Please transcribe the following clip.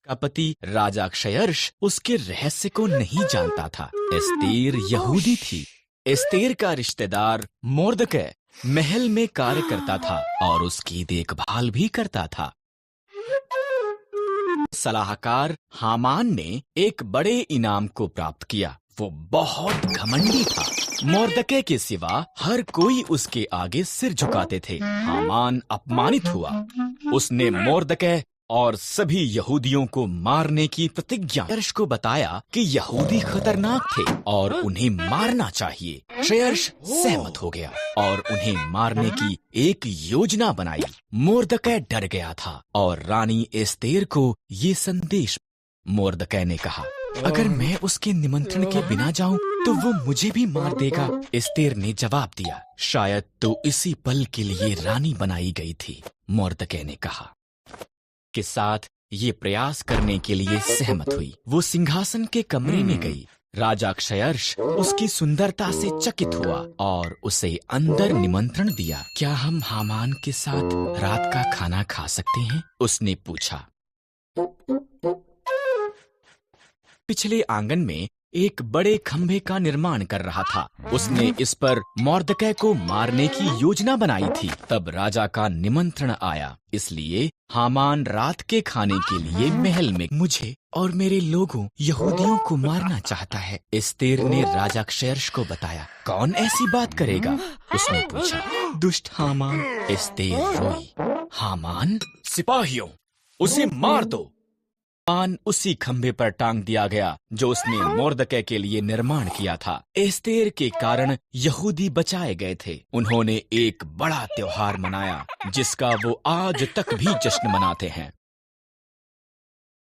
का पति राजा क्षयर्ष उसके रहस्य को नहीं जानता था। एस्तेर यहूदी थी। एस्तेर का रिश्तेदार मोर्दकै महल में कार्य करता था और उसकी देखभाल भी करता था। सलाहकार हामान ने एक बड़े इनाम को प्राप्त किया। वो बहुत घमंडी था। मोर्दकै के सिवा हर कोई उसके आगे सिर झुकाते थे। हामान अपमानित हुआ। उसने मोर्दकै और सभी यहूदियों को मारने की प्रतिज्ञा क्षयर्ष को बताया कि यहूदी खतरनाक थे और उन्हें मारना चाहिए। क्षयर्ष सहमत हो गया और उन्हें मारने की एक योजना बनाई। मोर्दकै डर गया था और रानी एस्तेर को ये संदेश। मोर्दकै ने कहा, अगर मैं उसके निमंत्रण के बिना जाऊं तो वो मुझे भी मार देगा। एस्तेर ने जवाब दिया, शायद तो इसी पल के लिए रानी बनाई गई थी। मोर्दकै ने कहा के साथ ये प्रयास करने के लिए सहमत हुई। वो सिंहासन के कमरे में गई। राजा क्षयर्ष उसकी सुंदरता से चकित हुआ और उसे अंदर निमंत्रण दिया। क्या हम हामान के साथ रात का खाना खा सकते हैं? उसने पूछा। पिछले आंगन में एक बड़े खंभे का निर्माण कर रहा था। उसने इस पर मोर्दकै को मारने की योजना बनाई थी। तब राजा का निमंत्रण आया, इसलिए हामान रात के खाने के लिए महल में मुझे और मेरे लोगों यहूदियों को मारना चाहता है। एस्तेर ने राजा क्षयर्ष को बताया। कौन ऐसी बात करेगा? उसने पूछा। दुष्ट हामान। एस्तेर रोई। हामान, सिपाहियों, उसे मार दो। हामान उसी खंभे पर टांग दिया गया जो उसने मोर्दकै के लिए निर्माण किया था। एस्तेर के कारण यहूदी बचाए गए थे। उन्होंने एक बड़ा त्योहार मनाया जिसका वो आज तक भी जश्न मनाते हैं।